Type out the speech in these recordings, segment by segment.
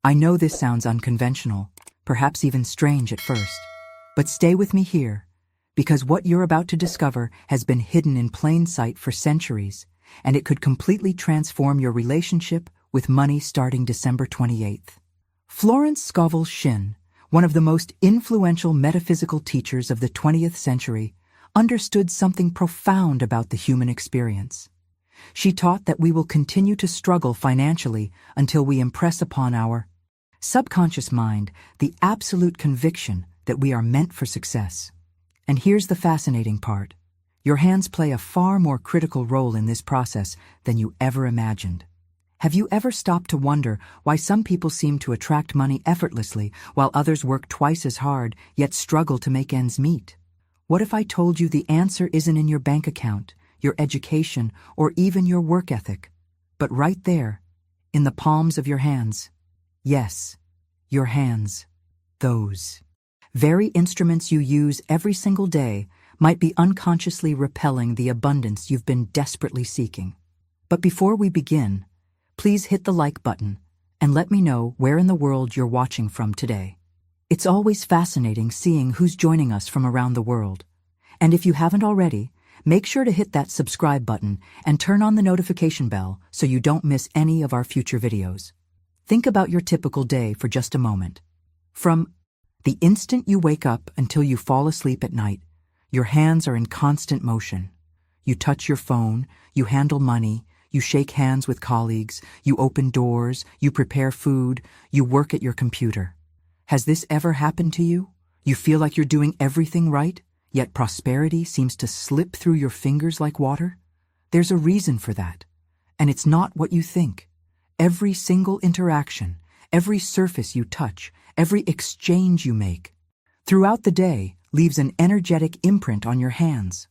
I know this sounds unconventional, perhaps even strange at first, but stay with me here, because what you're about to discover has been hidden in plain sight for centuries, and it could completely transform your relationship with money starting December 28th. Florence Scovel Shinn, one of the most influential metaphysical teachers of the 20th century, understood something profound about the human experience. She taught that we will continue to struggle financially until we impress upon our subconscious mind the absolute conviction that we are meant for success. And here's the fascinating part. Your hands play a far more critical role in this process than you ever imagined. Have you ever stopped to wonder why some people seem to attract money effortlessly while others work twice as hard yet struggle to make ends meet? What if I told you the answer isn't in your bank account, your education, or even your work ethic, but right there, in the palms of your hands? Yes, your hands. Those very instruments you use every single day might be unconsciously repelling the abundance you've been desperately seeking. But before we begin, please hit the like button and let me know where in the world you're watching from today. It's always fascinating seeing who's joining us from around the world. And if you haven't already, make sure to hit that subscribe button and turn on the notification bell so you don't miss any of our future videos. Think about your typical day for just a moment. From the instant you wake up until you fall asleep at night, your hands are in constant motion. You touch your phone, you handle money, you shake hands with colleagues, you open doors, you prepare food, you work at your computer. Has this ever happened to you? You feel like you're doing everything right, yet prosperity seems to slip through your fingers like water? There's a reason for that, and it's not what you think. Every single interaction, every surface you touch, every exchange you make, throughout the day leaves an energetic imprint on your hands.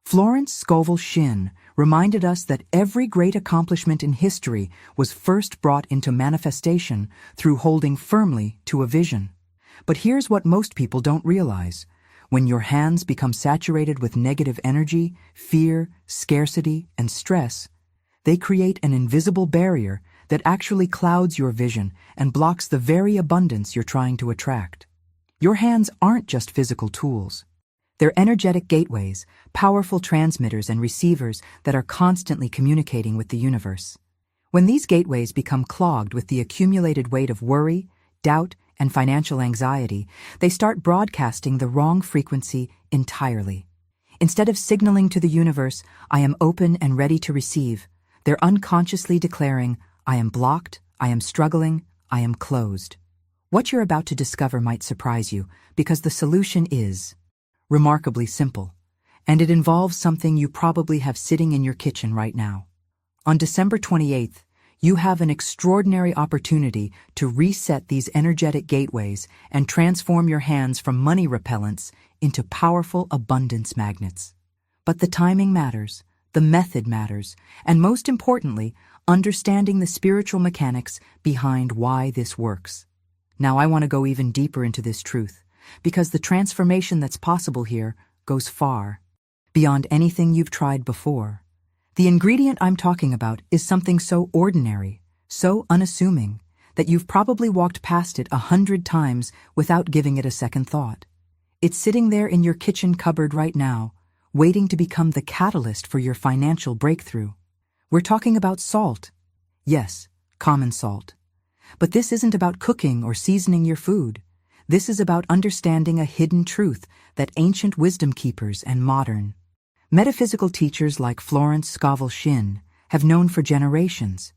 Florence Scovel Shinn reminded us that every great accomplishment in history was first brought into manifestation through holding firmly to a vision. But here's what most people don't realize. When your hands become saturated with negative energy, fear, scarcity, and stress, they create an invisible barrier that actually clouds your vision and blocks the very abundance you're trying to attract. Your hands aren't just physical tools. They're energetic gateways, powerful transmitters and receivers that are constantly communicating with the universe. When these gateways become clogged with the accumulated weight of worry, doubt, and financial anxiety, they start broadcasting the wrong frequency entirely. Instead of signaling to the universe, "I am open and ready to receive," they're unconsciously declaring, "I am blocked, I am struggling, I am closed." What you're about to discover might surprise you, because the solution is remarkably simple, and it involves something you probably have sitting in your kitchen right now. On December 28th, you have an extraordinary opportunity to reset these energetic gateways and transform your hands from money repellents into powerful abundance magnets. But the timing matters, the method matters, and most importantly, understanding the spiritual mechanics behind why this works. Now I want to go even deeper into this truth, because the transformation that's possible here goes far beyond anything you've tried before. The ingredient I'm talking about is something so ordinary, so unassuming, that you've probably walked past it 100 times without giving it a second thought. It's sitting there in your kitchen cupboard right now, waiting to become the catalyst for your financial breakthrough. We're talking about salt. Yes, common salt. But this isn't about cooking or seasoning your food. This is about understanding a hidden truth that ancient wisdom keepers and modern metaphysical teachers like Florence Scovel Shinn have known for generations.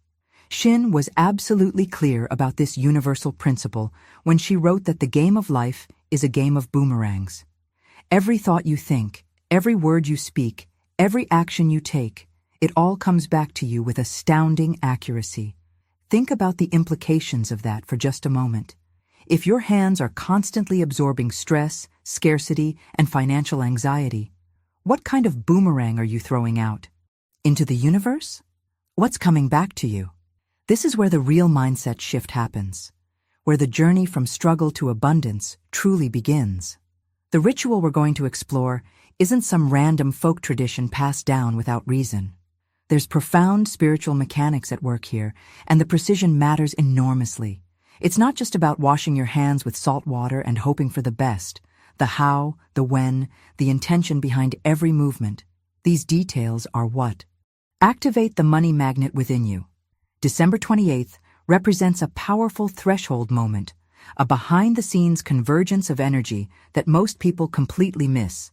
Shinn was absolutely clear about this universal principle when she wrote that the game of life is a game of boomerangs. Every thought you think, every word you speak, every action you take, it all comes back to you with astounding accuracy. Think about the implications of that for just a moment. If your hands are constantly absorbing stress, scarcity, and financial anxiety, what kind of boomerang are you throwing out? Into the universe? What's coming back to you? This is where the real mindset shift happens, where the journey from struggle to abundance truly begins. The ritual we're going to explore isn't some random folk tradition passed down without reason. There's profound spiritual mechanics at work here, and the precision matters enormously, It's not just about washing your hands with salt water and hoping for the best. The how, the when, the intention behind every movement. These details are what activate the money magnet within you. December 28th represents a powerful threshold moment, a behind-the-scenes convergence of energy that most people completely miss.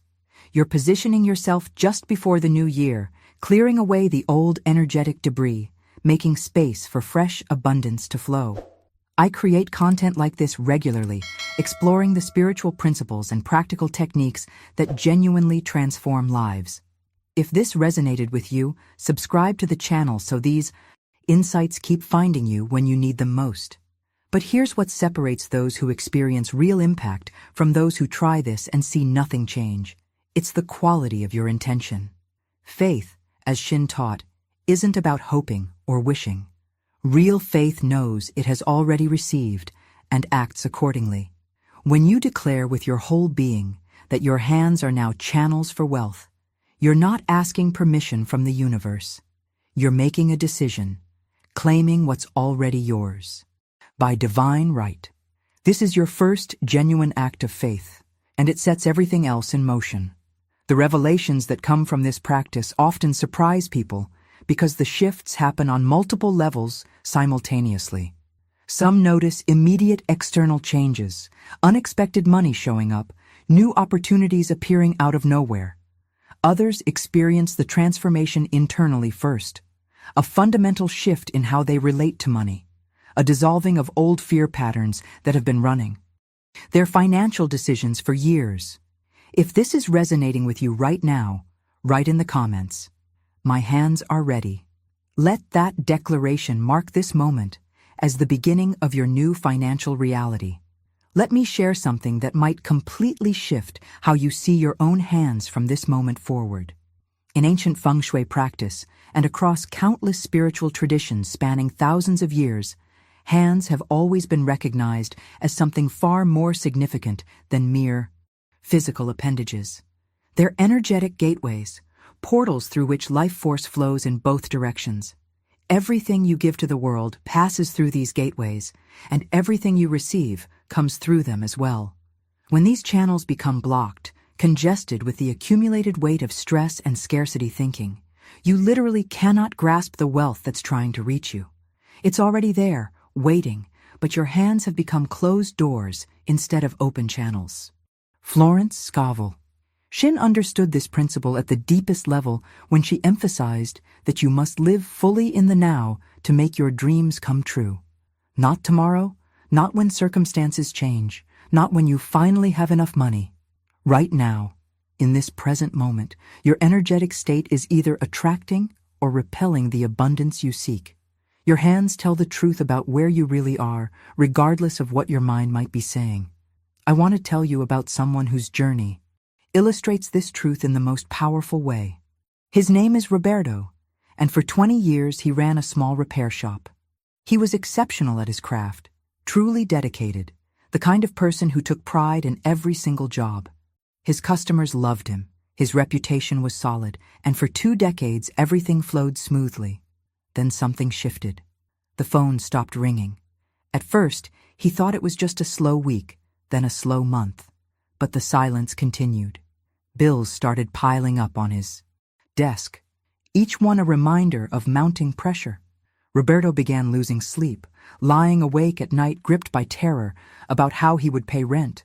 You're positioning yourself just before the new year, clearing away the old energetic debris, making space for fresh abundance to flow. I create content like this regularly, exploring the spiritual principles and practical techniques that genuinely transform lives. If this resonated with you, subscribe to the channel so these insights keep finding you when you need them most. But here's what separates those who experience real impact from those who try this and see nothing change. It's the quality of your intention. Faith, as Shinn taught, isn't about hoping or wishing. Real faith knows it has already received and acts accordingly. When you declare with your whole being that your hands are now channels for wealth, you're not asking permission from the universe. You're making a decision, claiming what's already yours. By divine right. This is your first genuine act of faith, and it sets everything else in motion. The revelations that come from this practice often surprise people because the shifts happen on multiple levels simultaneously. Some notice immediate external changes, unexpected money showing up, new opportunities appearing out of nowhere. Others experience the transformation internally first, a fundamental shift in how they relate to money, a dissolving of old fear patterns that have been running their financial decisions for years. If this is resonating with you right now, write in the comments, "My hands are ready." Let that declaration mark this moment as the beginning of your new financial reality. Let me share something that might completely shift how you see your own hands from this moment forward. In ancient feng shui practice and across countless spiritual traditions spanning thousands of years, hands have always been recognized as something far more significant than mere physical appendages. They're energetic gateways, portals through which life force flows in both directions. Everything you give to the world passes through these gateways, and everything you receive comes through them as well. When these channels become blocked, congested with the accumulated weight of stress and scarcity thinking, you literally cannot grasp the wealth that's trying to reach you. It's already there, waiting, but your hands have become closed doors instead of open channels. Florence Scovel Shinn understood this principle at the deepest level when she emphasized that you must live fully in the now to make your dreams come true. Not tomorrow, not when circumstances change, not when you finally have enough money. Right now, in this present moment, your energetic state is either attracting or repelling the abundance you seek. Your hands tell the truth about where you really are, regardless of what your mind might be saying. I want to tell you about someone whose journey illustrates this truth in the most powerful way. His name is Roberto, and for 20 years he ran a small repair shop. He was exceptional at his craft, truly dedicated, the kind of person who took pride in every single job. His customers loved him, his reputation was solid, and for 2 decades everything flowed smoothly. Then something shifted. The phone stopped ringing. At first, he thought it was just a slow week, then a slow month. But the silence continued. Bills started piling up on his desk, each one a reminder of mounting pressure. Roberto began losing sleep, lying awake at night gripped by terror about how he would pay rent,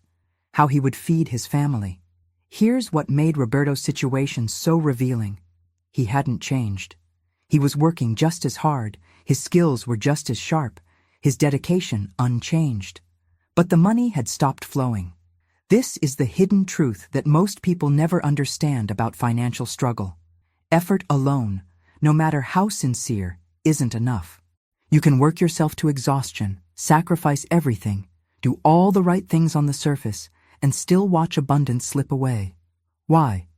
how he would feed his family. Here's what made Roberto's situation so revealing. He hadn't changed. He was working just as hard, his skills were just as sharp, his dedication unchanged. But the money had stopped flowing. This is the hidden truth that most people never understand about financial struggle. Effort alone, no matter how sincere, isn't enough. You can work yourself to exhaustion, sacrifice everything, do all the right things on the surface, and still watch abundance slip away. Why?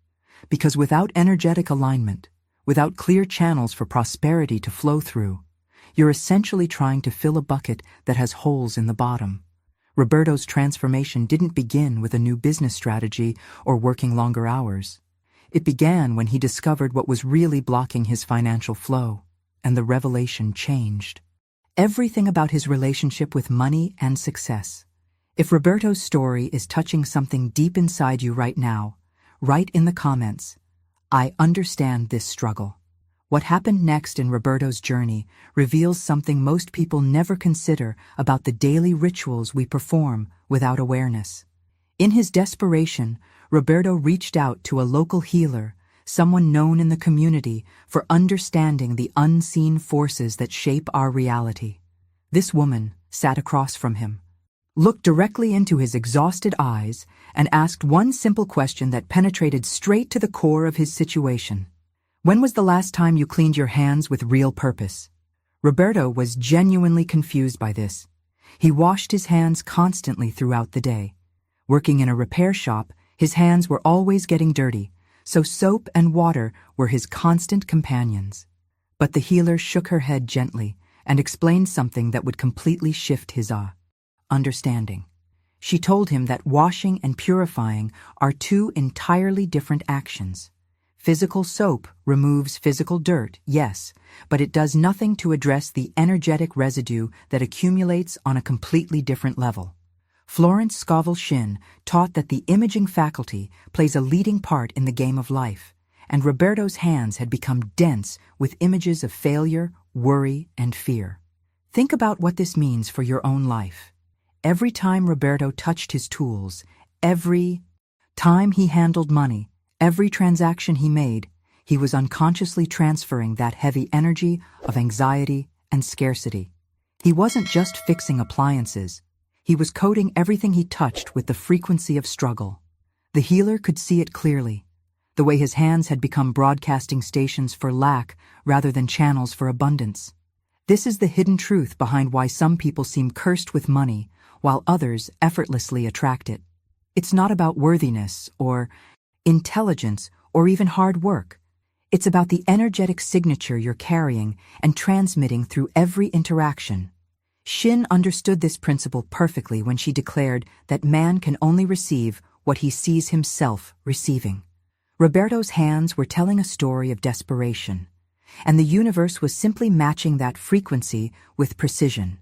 Because without energetic alignment, without clear channels for prosperity to flow through, you're essentially trying to fill a bucket that has holes in the bottom. Roberto's transformation didn't begin with a new business strategy or working longer hours. It began when he discovered what was really blocking his financial flow, and the revelation changed everything about his relationship with money and success. If Roberto's story is touching something deep inside you right now, write in the comments, "I understand this struggle." What happened next in Roberto's journey reveals something most people never consider about the daily rituals we perform without awareness. In his desperation, Roberto reached out to a local healer, someone known in the community for understanding the unseen forces that shape our reality. This woman sat across from him, looked directly into his exhausted eyes, and asked one simple question that penetrated straight to the core of his situation. "When was the last time you cleaned your hands with real purpose?" Roberto was genuinely confused by this. He washed his hands constantly throughout the day. Working in a repair shop, his hands were always getting dirty, so soap and water were his constant companions. But the healer shook her head gently and explained something that would completely shift his understanding. She told him that washing and purifying are two entirely different actions. Physical soap removes physical dirt, yes, but it does nothing to address the energetic residue that accumulates on a completely different level. Florence Scovel Shinn taught that the imaging faculty plays a leading part in the game of life, and Roberto's hands had become dense with images of failure, worry, and fear. Think about what this means for your own life. Every time Roberto touched his tools, every time he handled money, every transaction he made, he was unconsciously transferring that heavy energy of anxiety and scarcity. He wasn't just fixing appliances. He was coating everything he touched with the frequency of struggle. The healer could see it clearly, the way his hands had become broadcasting stations for lack rather than channels for abundance. This is the hidden truth behind why some people seem cursed with money, while others effortlessly attract it. It's not about worthiness or intelligence or even hard work. It's about the energetic signature you're carrying and transmitting through every interaction. Shinn understood this principle perfectly when she declared that man can only receive what he sees himself receiving. Roberto's hands were telling a story of desperation, and the universe was simply matching that frequency with precision.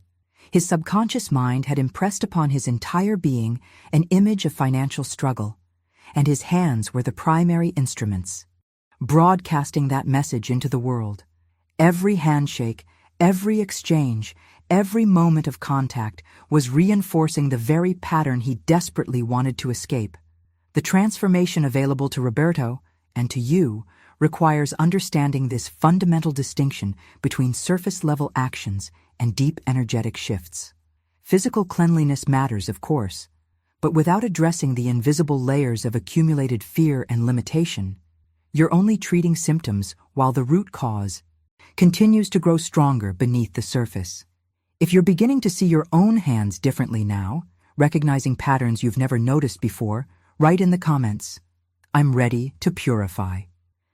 His subconscious mind had impressed upon his entire being an image of financial struggle, and his hands were the primary instruments, broadcasting that message into the world. Every handshake, every exchange, every moment of contact was reinforcing the very pattern he desperately wanted to escape. The transformation available to Roberto, and to you, requires understanding this fundamental distinction between surface-level actions and deep energetic shifts. Physical cleanliness matters, of course, but without addressing the invisible layers of accumulated fear and limitation, you're only treating symptoms while the root cause continues to grow stronger beneath the surface. If you're beginning to see your own hands differently now, recognizing patterns you've never noticed before, write in the comments, "I'm ready to purify."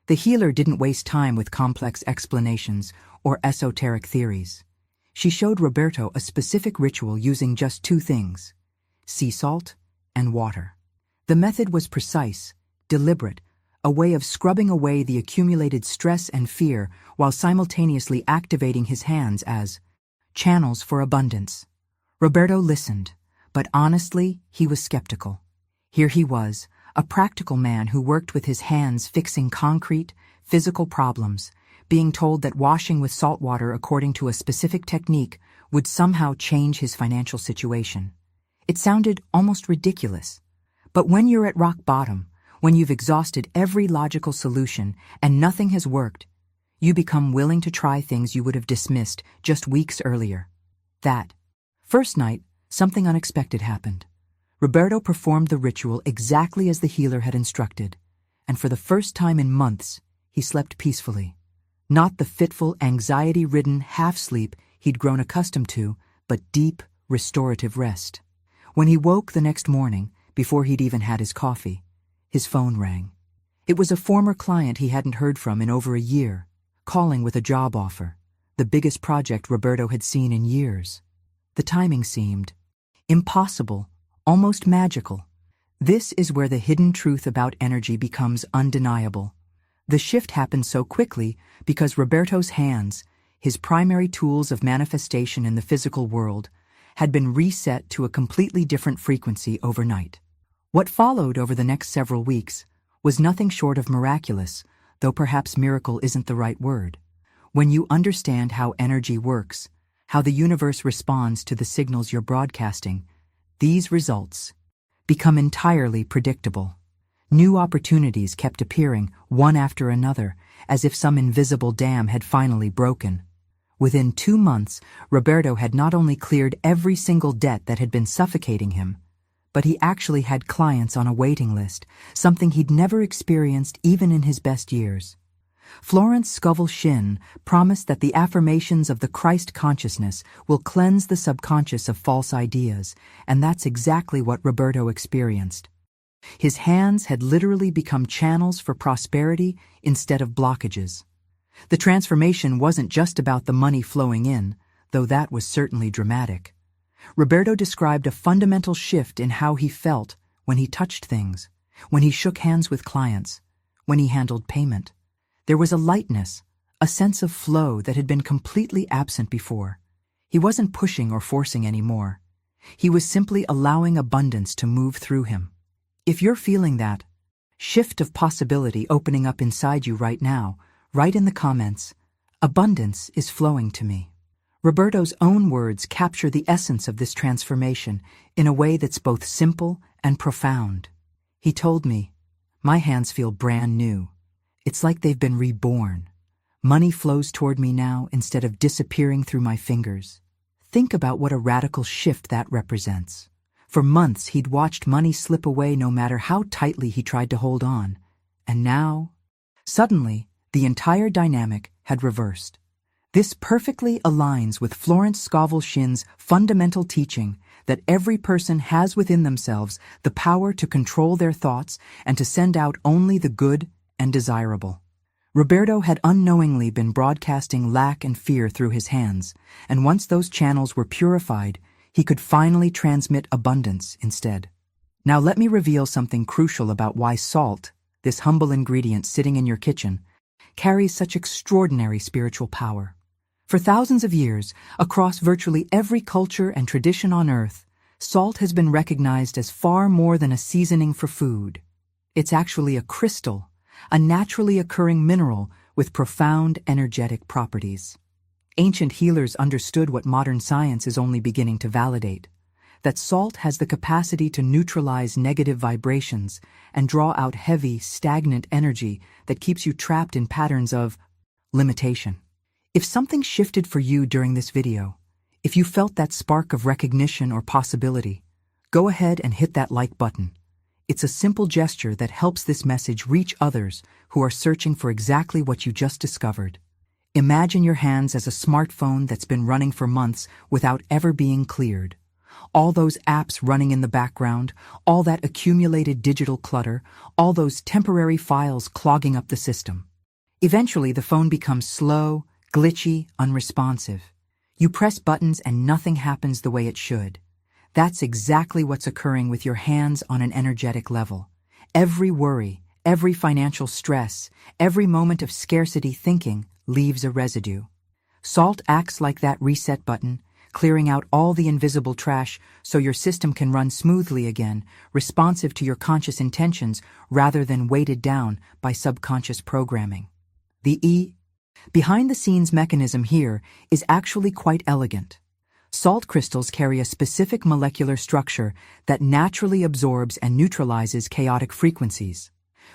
The healer didn't waste time with complex explanations or esoteric theories. She showed Roberto a specific ritual using just two things: sea salt and water. The method was precise, deliberate, a way of scrubbing away the accumulated stress and fear while simultaneously activating his hands as channels for abundance. Roberto listened, but honestly, he was skeptical. Here he was, a practical man who worked with his hands fixing concrete, physical problems, being told that washing with salt water according to a specific technique would somehow change his financial situation. It sounded almost ridiculous. But when you're at rock bottom, when you've exhausted every logical solution and nothing has worked, you become willing to try things you would have dismissed just weeks earlier. That first night, something unexpected happened. Roberto performed the ritual exactly as the healer had instructed, and for the first time in months, he slept peacefully. Not the fitful, anxiety-ridden half-sleep he'd grown accustomed to, but deep, restorative rest. When he woke the next morning, before he'd even had his coffee, his phone rang. It was a former client he hadn't heard from in over a year, calling with a job offer, the biggest project Roberto had seen in years. The timing seemed impossible, almost magical. This is where the hidden truth about energy becomes undeniable. The shift happened so quickly because Roberto's hands, his primary tools of manifestation in the physical world, had been reset to a completely different frequency overnight. What followed over the next several weeks was nothing short of miraculous, though perhaps miracle isn't the right word. When you understand how energy works, how the universe responds to the signals you're broadcasting, these results become entirely predictable. New opportunities kept appearing, one after another, as if some invisible dam had finally broken. Within 2 months, Roberto had not only cleared every single debt that had been suffocating him, but he actually had clients on a waiting list, something he'd never experienced even in his best years. Florence Scovel Shinn promised that the affirmations of the Christ consciousness will cleanse the subconscious of false ideas, and that's exactly what Roberto experienced. His hands had literally become channels for prosperity instead of blockages. The transformation wasn't just about the money flowing in, though that was certainly dramatic. Roberto described a fundamental shift in how he felt when he touched things, when he shook hands with clients, when he handled payment. There was a lightness, a sense of flow that had been completely absent before. He wasn't pushing or forcing anymore. He was simply allowing abundance to move through him. If you're feeling that shift of possibility opening up inside you right now, write in the comments, "Abundance is flowing to me." Roberto's own words capture the essence of this transformation in a way that's both simple and profound. He told me, "My hands feel brand new. It's like they've been reborn. Money flows toward me now instead of disappearing through my fingers." Think about what a radical shift that represents. For months, he'd watched money slip away no matter how tightly he tried to hold on. And now, suddenly, the entire dynamic had reversed. This perfectly aligns with Florence Scovel Shinn's fundamental teaching that every person has within themselves the power to control their thoughts and to send out only the good and desirable. Roberto had unknowingly been broadcasting lack and fear through his hands, and once those channels were purified, he could finally transmit abundance instead. Now let me reveal something crucial about why salt, this humble ingredient sitting in your kitchen, carries such extraordinary spiritual power. For thousands of years, across virtually every culture and tradition on Earth, salt has been recognized as far more than a seasoning for food. It's actually a crystal, a naturally occurring mineral with profound energetic properties. Ancient healers understood what modern science is only beginning to validate, that salt has the capacity to neutralize negative vibrations and draw out heavy, stagnant energy that keeps you trapped in patterns of limitation. If something shifted for you during this video, if you felt that spark of recognition or possibility, go ahead and hit that like button. It's a simple gesture that helps this message reach others who are searching for exactly what you just discovered. Imagine your hands as a smartphone that's been running for months without ever being cleared. All those apps running in the background, all that accumulated digital clutter, all those temporary files clogging up the system. Eventually, the phone becomes slow, glitchy, unresponsive. You press buttons and nothing happens the way it should. That's exactly what's occurring with your hands on an energetic level. Every worry, every financial stress, every moment of scarcity thinking leaves a residue. Salt acts like that reset button, clearing out all the invisible trash so your system can run smoothly again, responsive to your conscious intentions rather than weighted down by subconscious programming. The behind-the-scenes mechanism here is actually quite elegant. Salt crystals carry a specific molecular structure that naturally absorbs and neutralizes chaotic frequencies.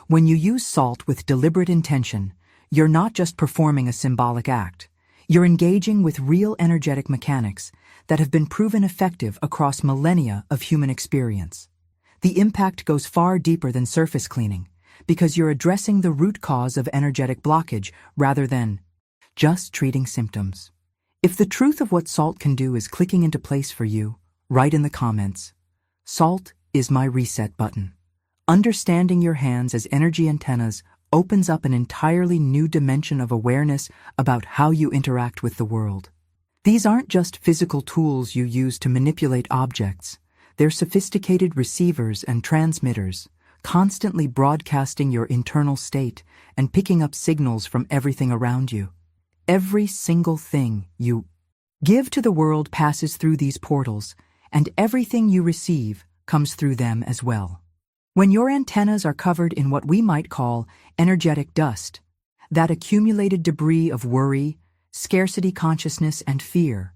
When you use salt with deliberate intention, you're not just performing a symbolic act. You're engaging with real energetic mechanics that have been proven effective across millennia of human experience. The impact goes far deeper than surface cleaning, because you're addressing the root cause of energetic blockage rather than just treating symptoms. If the truth of what salt can do is clicking into place for you, write in the comments, "Salt is my reset button." Understanding your hands as energy antennas opens up an entirely new dimension of awareness about how you interact with the world. These aren't just physical tools you use to manipulate objects. They're sophisticated receivers and transmitters, constantly broadcasting your internal state and picking up signals from everything around you. Every single thing you give to the world passes through these portals, and everything you receive comes through them as well. When your antennas are covered in what we might call energetic dust, that accumulated debris of worry, scarcity consciousness, and fear,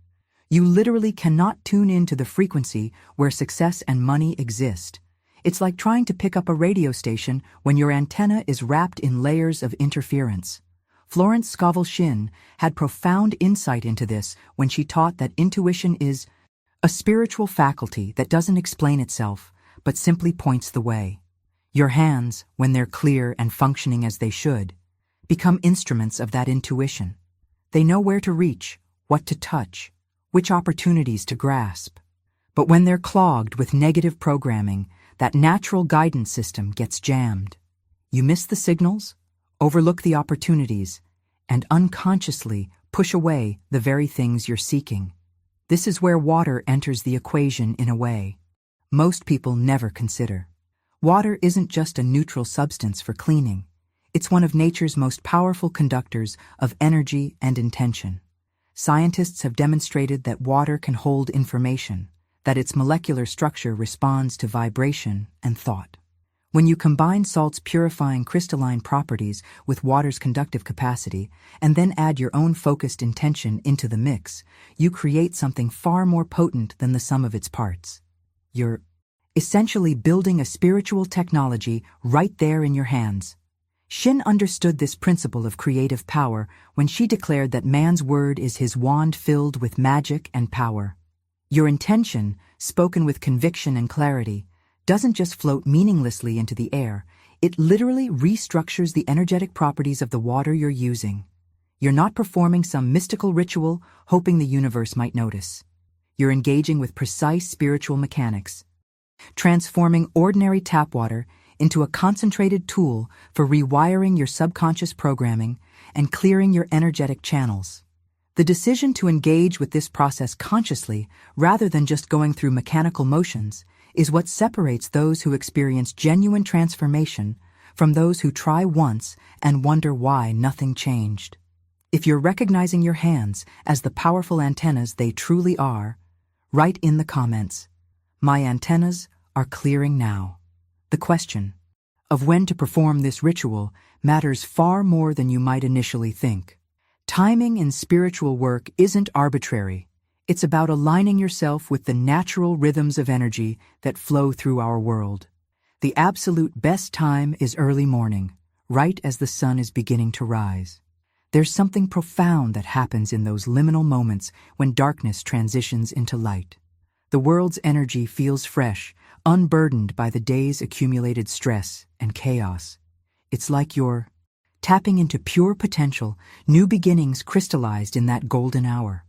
you literally cannot tune into the frequency where success and money exist. It's like trying to pick up a radio station when your antenna is wrapped in layers of interference. Florence Scovel Shinn had profound insight into this when she taught that intuition is a spiritual faculty that doesn't explain itself, but simply points the way. Your hands, when they're clear and functioning as they should, become instruments of that intuition. They know where to reach, what to touch, which opportunities to grasp. But when they're clogged with negative programming, that natural guidance system gets jammed. You miss the signals, overlook the opportunities, and unconsciously push away the very things you're seeking. This is where water enters the equation in a way most people never consider. Water isn't just a neutral substance for cleaning. It's one of nature's most powerful conductors of energy and intention. Scientists have demonstrated that water can hold information, that its molecular structure responds to vibration and thought. When you combine salt's purifying crystalline properties with water's conductive capacity, and then add your own focused intention into the mix, you create something far more potent than the sum of its parts. You're essentially building a spiritual technology right there in your hands. Shinn understood this principle of creative power when she declared that man's word is his wand filled with magic and power. Your intention, spoken with conviction and clarity, doesn't just float meaninglessly into the air, it literally restructures the energetic properties of the water you're using. You're not performing some mystical ritual hoping the universe might notice. You're engaging with precise spiritual mechanics, transforming ordinary tap water into a concentrated tool for rewiring your subconscious programming and clearing your energetic channels. The decision to engage with this process consciously, rather than just going through mechanical motions, is what separates those who experience genuine transformation from those who try once and wonder why nothing changed. If you're recognizing your hands as the powerful antennas they truly are, write in the comments, "My antennas are clearing now." The question of when to perform this ritual matters far more than you might initially think. Timing in spiritual work isn't arbitrary. It's about aligning yourself with the natural rhythms of energy that flow through our world. The absolute best time is early morning, right as the sun is beginning to rise. There's something profound that happens in those liminal moments when darkness transitions into light. The world's energy feels fresh, unburdened by the day's accumulated stress and chaos. It's like you're tapping into pure potential, new beginnings crystallized in that golden hour.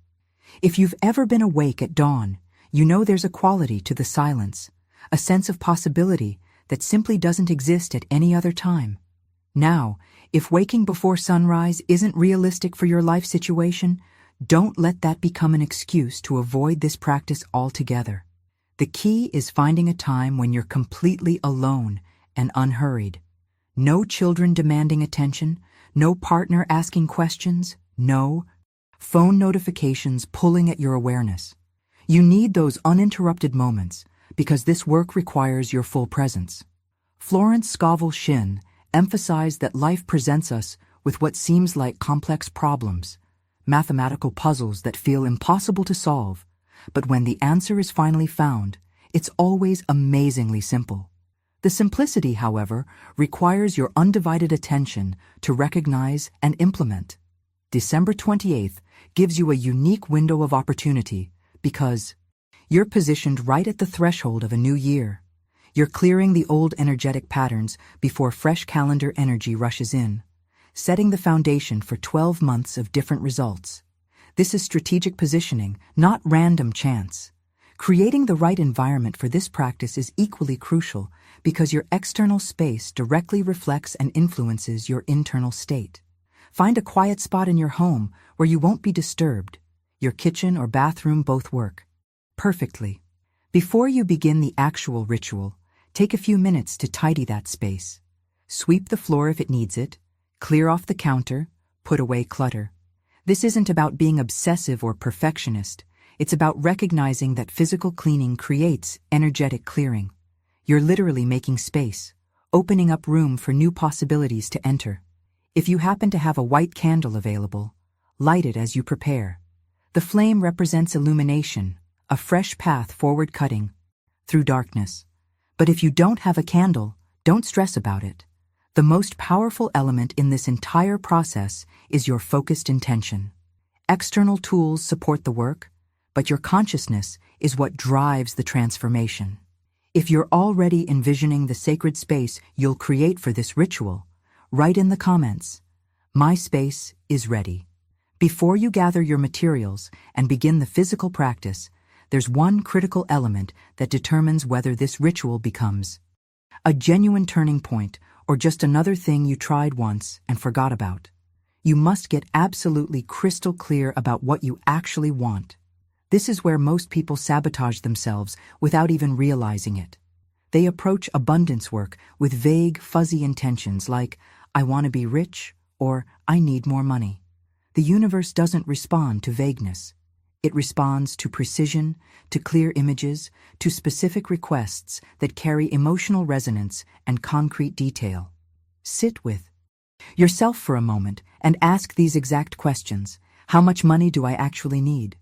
If you've ever been awake at dawn, you know there's a quality to the silence, a sense of possibility that simply doesn't exist at any other time. Now, if waking before sunrise isn't realistic for your life situation, don't let that become an excuse to avoid this practice altogether. The key is finding a time when you're completely alone and unhurried. No children demanding attention, no partner asking questions, no phone notifications pulling at your awareness. You need those uninterrupted moments because this work requires your full presence. Florence Scovel Shinn emphasized that life presents us with what seems like complex problems, mathematical puzzles that feel impossible to solve, but when the answer is finally found, it's always amazingly simple. The simplicity, however, requires your undivided attention to recognize and implement. December 28th gives you a unique window of opportunity because you're positioned right at the threshold of a new year. You're clearing the old energetic patterns before fresh calendar energy rushes in, setting the foundation for 12 months of different results. This is strategic positioning, not random chance. Creating the right environment for this practice is equally crucial because your external space directly reflects and influences your internal state. Find a quiet spot in your home where you won't be disturbed. Your kitchen or bathroom both work perfectly. Before you begin the actual ritual, take a few minutes to tidy that space. Sweep the floor if it needs it, clear off the counter, put away clutter. This isn't about being obsessive or perfectionist. It's about recognizing that physical cleaning creates energetic clearing. You're literally making space, opening up room for new possibilities to enter. If you happen to have a white candle available, light it as you prepare. The flame represents illumination, a fresh path forward cutting through darkness. But if you don't have a candle, don't stress about it. The most powerful element in this entire process is your focused intention. External tools support the work, but your consciousness is what drives the transformation. If you're already envisioning the sacred space you'll create for this ritual, write in the comments, "My space is ready." Before you gather your materials and begin the physical practice, there's one critical element that determines whether this ritual becomes a genuine turning point or just another thing you tried once and forgot about. You must get absolutely crystal clear about what you actually want. This is where most people sabotage themselves without even realizing it. They approach abundance work with vague, fuzzy intentions like, "I want to be rich," or "I need more money." The universe doesn't respond to vagueness. It responds to precision, to clear images, to specific requests that carry emotional resonance and concrete detail. Sit with yourself for a moment and ask these exact questions. How much money do I actually need?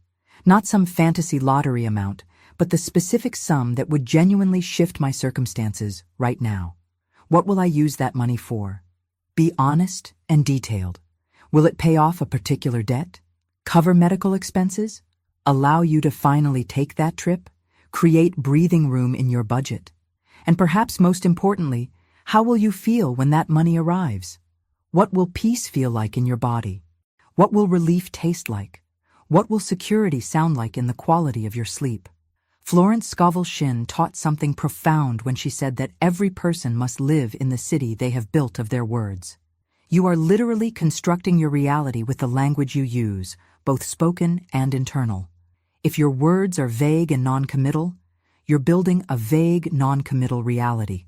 Not some fantasy lottery amount, but the specific sum that would genuinely shift my circumstances right now. What will I use that money for? Be honest and detailed. Will it pay off a particular debt? Cover medical expenses? Allow you to finally take that trip? Create breathing room in your budget? And perhaps most importantly, how will you feel when that money arrives? What will peace feel like in your body? What will relief taste like? What will security sound like in the quality of your sleep? Florence Scovel Shinn taught something profound when she said that every person must live in the city they have built of their words. You are literally constructing your reality with the language you use, both spoken and internal. If your words are vague and non-committal, you're building a vague, non-committal reality.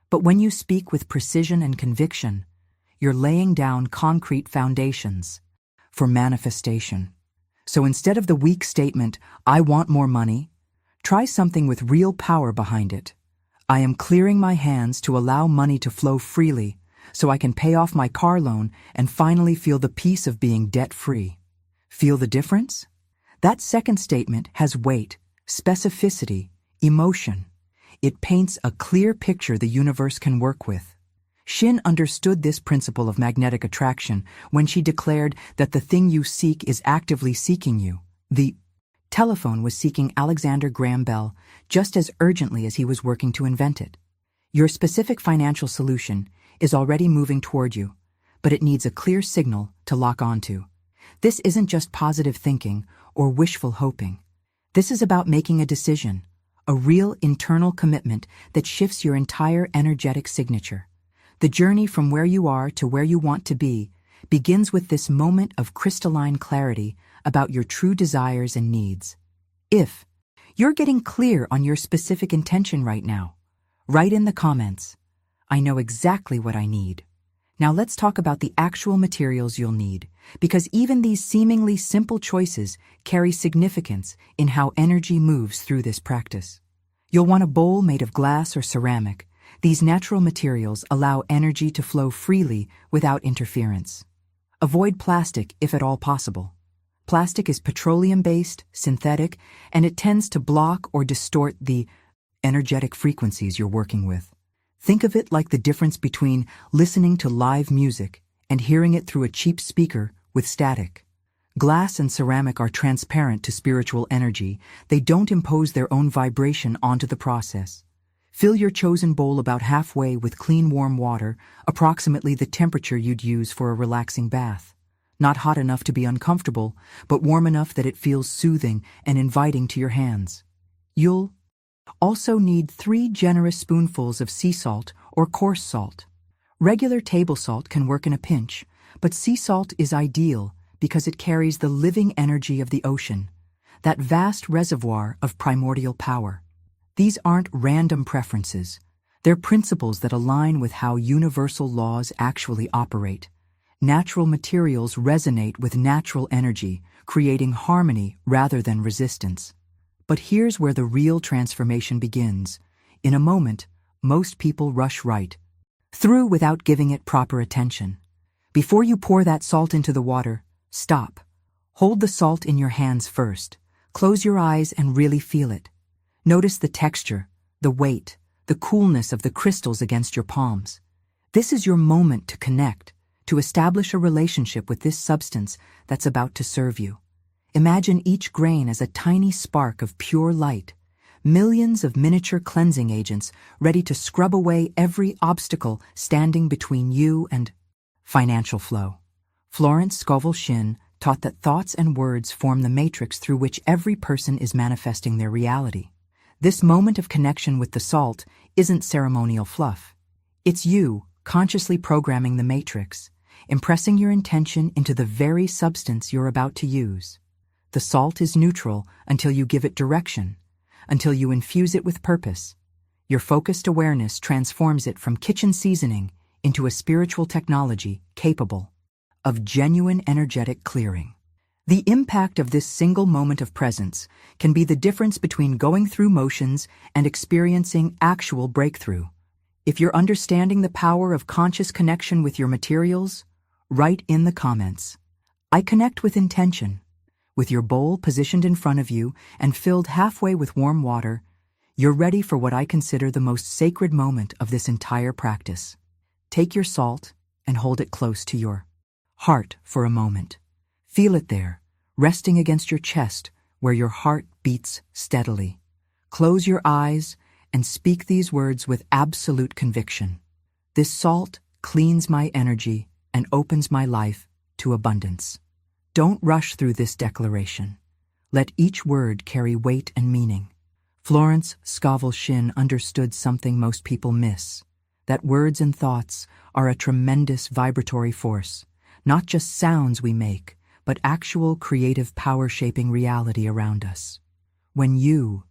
But when you speak with precision and conviction, you're laying down concrete foundations for manifestation. So instead of the weak statement, "I want more money," try something with real power behind it. "I am clearing my hands to allow money to flow freely so I can pay off my car loan and finally feel the peace of being debt-free." Feel the difference? That second statement has weight, specificity, emotion. It paints a clear picture the universe can work with. Shinn understood this principle of magnetic attraction when she declared that the thing you seek is actively seeking you. The telephone was seeking Alexander Graham Bell just as urgently as he was working to invent it. Your specific financial solution is already moving toward you, but it needs a clear signal to lock onto. This isn't just positive thinking or wishful hoping. This is about making a decision, a real internal commitment that shifts your entire energetic signature. The journey from where you are to where you want to be begins with this moment of crystalline clarity about your true desires and needs. If you're getting clear on your specific intention right now, write in the comments, "I know exactly what I need." Now let's talk about the actual materials you'll need, because even these seemingly simple choices carry significance in how energy moves through this practice. You'll want a bowl made of glass or ceramic. These natural materials allow energy to flow freely without interference. Avoid plastic if at all possible. Plastic is petroleum-based, synthetic, and it tends to block or distort the energetic frequencies you're working with. Think of it like the difference between listening to live music and hearing it through a cheap speaker with static. Glass and ceramic are transparent to spiritual energy. They don't impose their own vibration onto the process. Fill your chosen bowl about halfway with clean warm water, approximately the temperature you'd use for a relaxing bath. Not hot enough to be uncomfortable, but warm enough that it feels soothing and inviting to your hands. You'll also need 3 generous spoonfuls of sea salt or coarse salt. Regular table salt can work in a pinch, but sea salt is ideal because it carries the living energy of the ocean, that vast reservoir of primordial power. These aren't random preferences. They're principles that align with how universal laws actually operate. Natural materials resonate with natural energy, creating harmony rather than resistance. But here's where the real transformation begins. In a moment, most people rush right through without giving it proper attention. Before you pour that salt into the water, stop. Hold the salt in your hands first. Close your eyes and really feel it. Notice the texture, the weight, the coolness of the crystals against your palms. This is your moment to connect, to establish a relationship with this substance that's about to serve you. Imagine each grain as a tiny spark of pure light, millions of miniature cleansing agents ready to scrub away every obstacle standing between you and financial flow. Florence Scovel Shinn taught that thoughts and words form the matrix through which every person is manifesting their reality. This moment of connection with the salt isn't ceremonial fluff. It's you consciously programming the matrix, impressing your intention into the very substance you're about to use. The salt is neutral until you give it direction, until you infuse it with purpose. Your focused awareness transforms it from kitchen seasoning into a spiritual technology capable of genuine energetic clearing. The impact of this single moment of presence can be the difference between going through motions and experiencing actual breakthrough. If you're understanding the power of conscious connection with your materials, write in the comments, "I connect with intention." With your bowl positioned in front of you and filled halfway with warm water, you're ready for what I consider the most sacred moment of this entire practice. Take your salt and hold it close to your heart for a moment. Feel it there, resting against your chest where your heart beats steadily. Close your eyes and speak these words with absolute conviction. This salt cleans my energy and opens my life to abundance. Don't rush through this declaration. Let each word carry weight and meaning. Florence Scovel Shinn understood something most people miss, that words and thoughts are a tremendous vibratory force, not just sounds we make, but actual creative power shaping reality around us. When you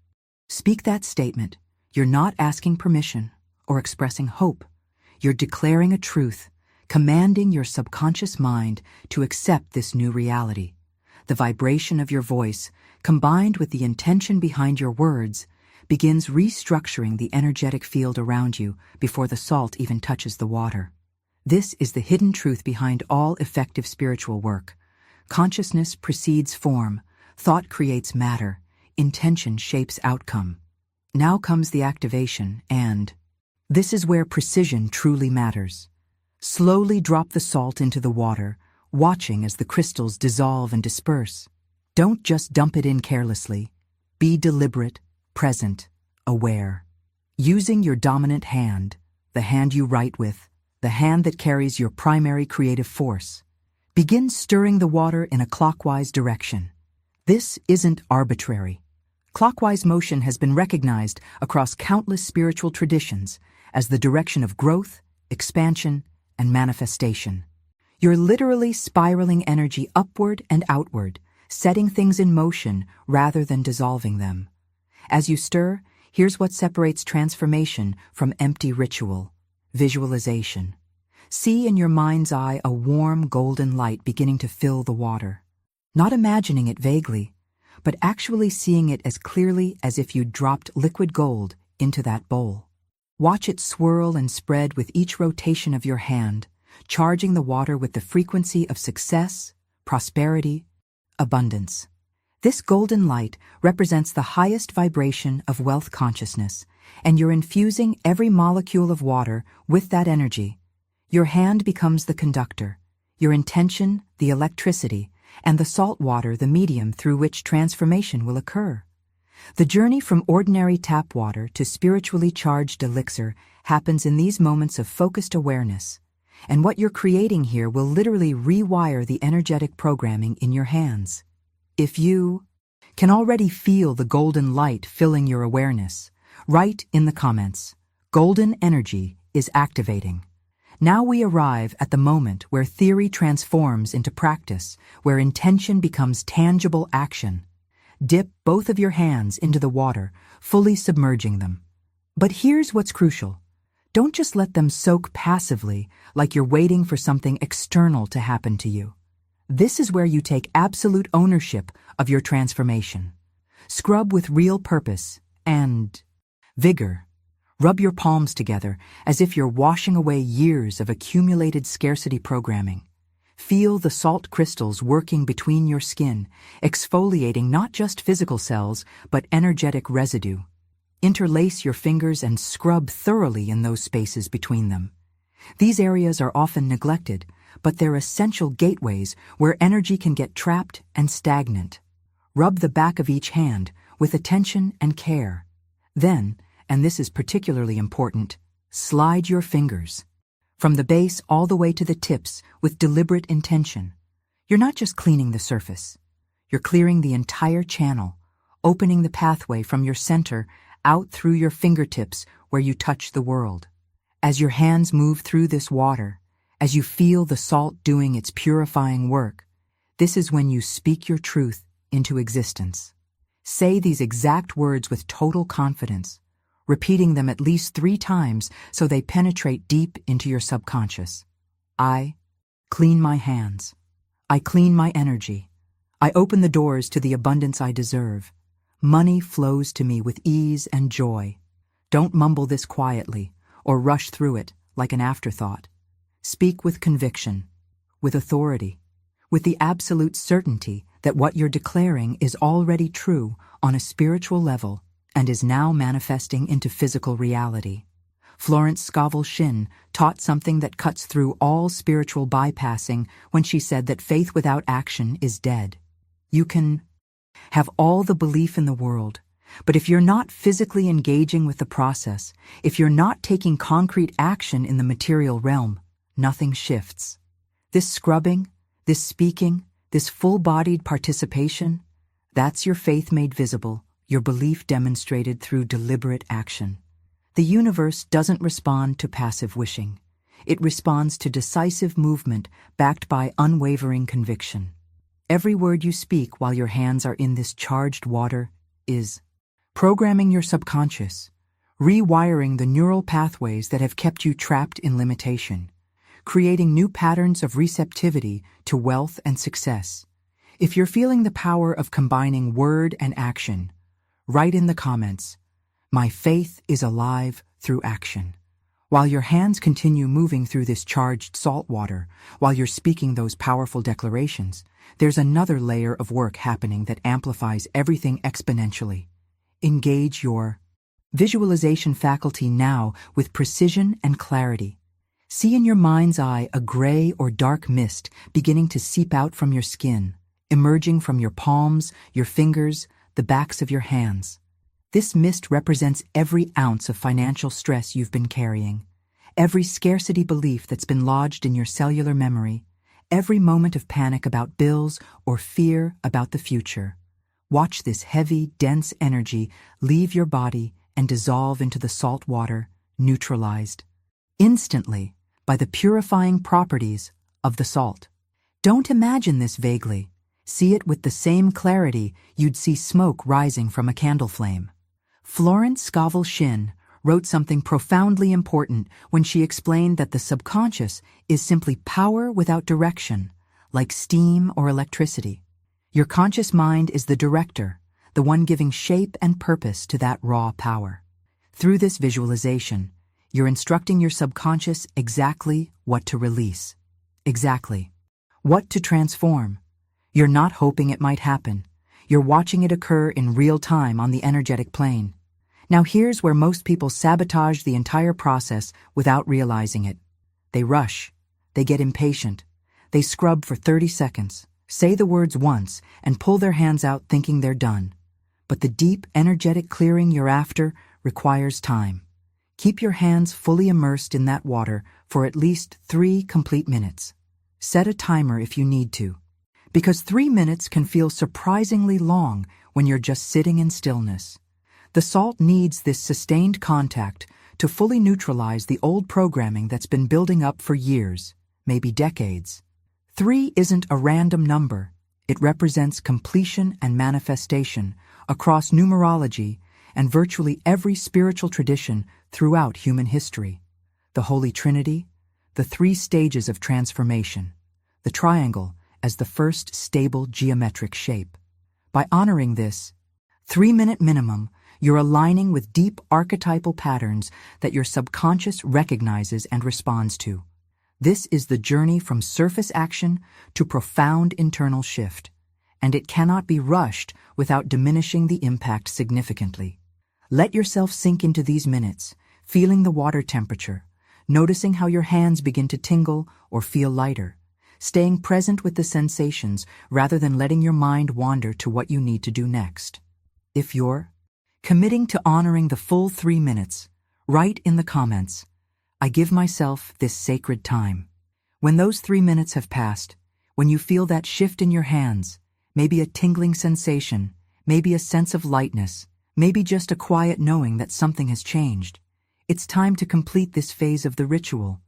speak that statement, you're not asking permission or expressing hope. You're declaring a truth, commanding your subconscious mind to accept this new reality. The vibration of your voice, combined with the intention behind your words, begins restructuring the energetic field around you before the salt even touches the water. This is the hidden truth behind all effective spiritual work. Consciousness precedes form, thought creates matter, intention shapes outcome. Now comes the activation, and this is where precision truly matters. Slowly drop the salt into the water, watching as the crystals dissolve and disperse. Don't just dump it in carelessly. Be deliberate, present, aware. Using your dominant hand, the hand you write with, the hand that carries your primary creative force, begin stirring the water in a clockwise direction. This isn't arbitrary. Clockwise motion has been recognized across countless spiritual traditions as the direction of growth, expansion, and manifestation. You're literally spiraling energy upward and outward, setting things in motion rather than dissolving them. As you stir, here's what separates transformation from empty ritual: visualization. See in your mind's eye a warm golden light beginning to fill the water. Not imagining it vaguely, but actually seeing it as clearly as if you'd dropped liquid gold into that bowl. Watch it swirl and spread with each rotation of your hand, charging the water with the frequency of success, prosperity, abundance. This golden light represents the highest vibration of wealth consciousness, and you're infusing every molecule of water with that energy. Your hand becomes the conductor, your intention the electricity, and the salt water the medium through which transformation will occur. The journey from ordinary tap water to spiritually charged elixir happens in these moments of focused awareness, and what you're creating here will literally rewire the energetic programming in your hands. If you can already feel the golden light filling your awareness, write in the comments, "Golden energy is activating." Now we arrive at the moment where theory transforms into practice, where intention becomes tangible action. Dip both of your hands into the water, fully submerging them. But here's what's crucial. Don't just let them soak passively, like you're waiting for something external to happen to you. This is where you take absolute ownership of your transformation. Scrub with real purpose and vigor. Rub your palms together as if you're washing away years of accumulated scarcity programming. Feel the salt crystals working between your skin, exfoliating not just physical cells, but energetic residue. Interlace your fingers and scrub thoroughly in those spaces between them. These areas are often neglected, but they're essential gateways where energy can get trapped and stagnant. Rub the back of each hand with attention and care. Then, and this is particularly important, slide your fingers from the base all the way to the tips with deliberate intention. You're not just cleaning the surface. You're clearing the entire channel, opening the pathway from your center out through your fingertips where you touch the world. As your hands move through this water, as you feel the salt doing its purifying work, this is when you speak your truth into existence. Say these exact words with total confidence, repeating them at least 3 times so they penetrate deep into your subconscious. I clean my hands. I clean my energy. I open the doors to the abundance I deserve. Money flows to me with ease and joy. Don't mumble this quietly or rush through it like an afterthought. Speak with conviction, with authority, with the absolute certainty that what you're declaring is already true on a spiritual level and is now manifesting into physical reality. Florence Scovel Shinn taught something that cuts through all spiritual bypassing when she said that faith without action is dead. You can have all the belief in the world, but if you're not physically engaging with the process, if you're not taking concrete action in the material realm, nothing shifts. This scrubbing, this speaking, this full-bodied participation, that's your faith made visible, your belief demonstrated through deliberate action. The universe doesn't respond to passive wishing. It responds to decisive movement backed by unwavering conviction. Every word you speak while your hands are in this charged water is programming your subconscious, rewiring the neural pathways that have kept you trapped in limitation, creating new patterns of receptivity to wealth and success. If you're feeling the power of combining word and action, write in the comments, "My faith is alive through action." While your hands continue moving through this charged salt water, while you're speaking those powerful declarations, there's another layer of work happening that amplifies everything exponentially. Engage your visualization faculty now with precision and clarity. See in your mind's eye a gray or dark mist beginning to seep out from your skin, emerging from your palms, your fingers, the backs of your hands. This mist represents every ounce of financial stress you've been carrying, every scarcity belief that's been lodged in your cellular memory, every moment of panic about bills or fear about the future. Watch this heavy, dense energy leave your body and dissolve into the salt water, neutralized instantly by the purifying properties of the salt. Don't imagine this vaguely. See it with the same clarity you'd see smoke rising from a candle flame. Florence Scovel Shinn wrote something profoundly important when she explained that the subconscious is simply power without direction, like steam or electricity. Your conscious mind is the director, the one giving shape and purpose to that raw power. Through this visualization, you're instructing your subconscious exactly what to release, exactly what to transform. You're not hoping it might happen. You're watching it occur in real time on the energetic plane. Now here's where most people sabotage the entire process without realizing it. They rush. They get impatient. They scrub for 30 seconds, say the words once, and pull their hands out thinking they're done. But the deep, energetic clearing you're after requires time. Keep your hands fully immersed in that water for at least 3 complete minutes. Set a timer if you need to, because 3 minutes can feel surprisingly long when you're just sitting in stillness. The salt needs this sustained contact to fully neutralize the old programming that's been building up for years, maybe decades. 3 isn't a random number. It represents completion and manifestation across numerology and virtually every spiritual tradition throughout human history. the Holy Trinity, the three stages of transformation, the triangle as the first stable geometric shape. By honoring this 3-minute minimum, you're aligning with deep archetypal patterns that your subconscious recognizes and responds to. This is the journey from surface action to profound internal shift, and it cannot be rushed without diminishing the impact significantly. Let yourself sink into these minutes, feeling the water temperature, noticing how your hands begin to tingle or feel lighter, staying present with the sensations rather than letting your mind wander to what you need to do next. If you're committing to honoring the full 3 minutes, write in the comments, "I give myself this sacred time." When those 3 minutes have passed, when you feel that shift in your hands, maybe a tingling sensation, maybe a sense of lightness, maybe just a quiet knowing that something has changed, it's time to complete this phase of the ritual.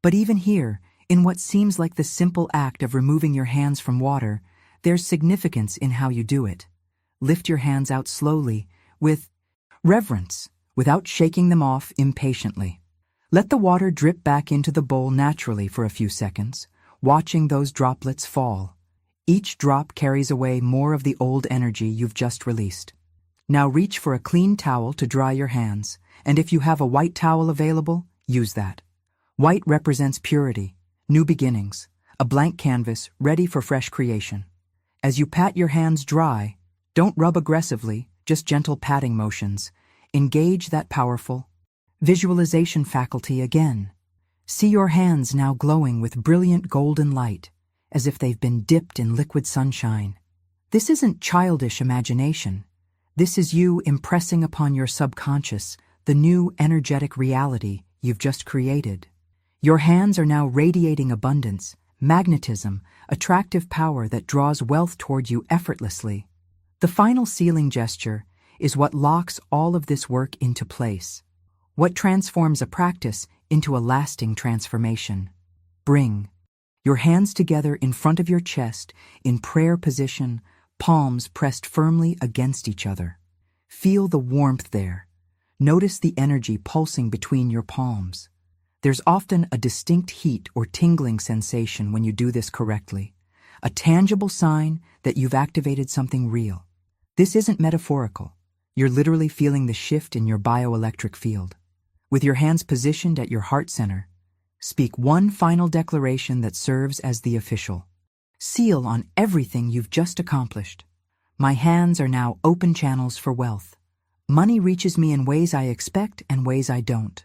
But even here, in what seems like the simple act of removing your hands from water, there's significance in how you do it. Lift your hands out slowly, with reverence, without shaking them off impatiently. Let the water drip back into the bowl naturally for a few seconds, watching those droplets fall. Each drop carries away more of the old energy you've just released. Now reach for a clean towel to dry your hands, and if you have a white towel available, use that. White represents purity, new beginnings, a blank canvas ready for fresh creation. As you pat your hands dry, don't rub aggressively, just gentle patting motions. Engage that powerful visualization faculty again. See your hands now glowing with brilliant golden light, as if they've been dipped in liquid sunshine. This isn't childish imagination. This is you impressing upon your subconscious the new energetic reality you've just created. Your hands are now radiating abundance, magnetism, attractive power that draws wealth toward you effortlessly. The final sealing gesture is what locks all of this work into place, what transforms a practice into a lasting transformation. Bring your hands together in front of your chest in prayer position, palms pressed firmly against each other. Feel the warmth there. Notice the energy pulsing between your palms. There's often a distinct heat or tingling sensation when you do this correctly, a tangible sign that you've activated something real. This isn't metaphorical. You're literally feeling the shift in your bioelectric field. With your hands positioned at your heart center, speak one final declaration that serves as the official seal on everything you've just accomplished. My hands are now open channels for wealth. Money reaches me in ways I expect and ways I don't.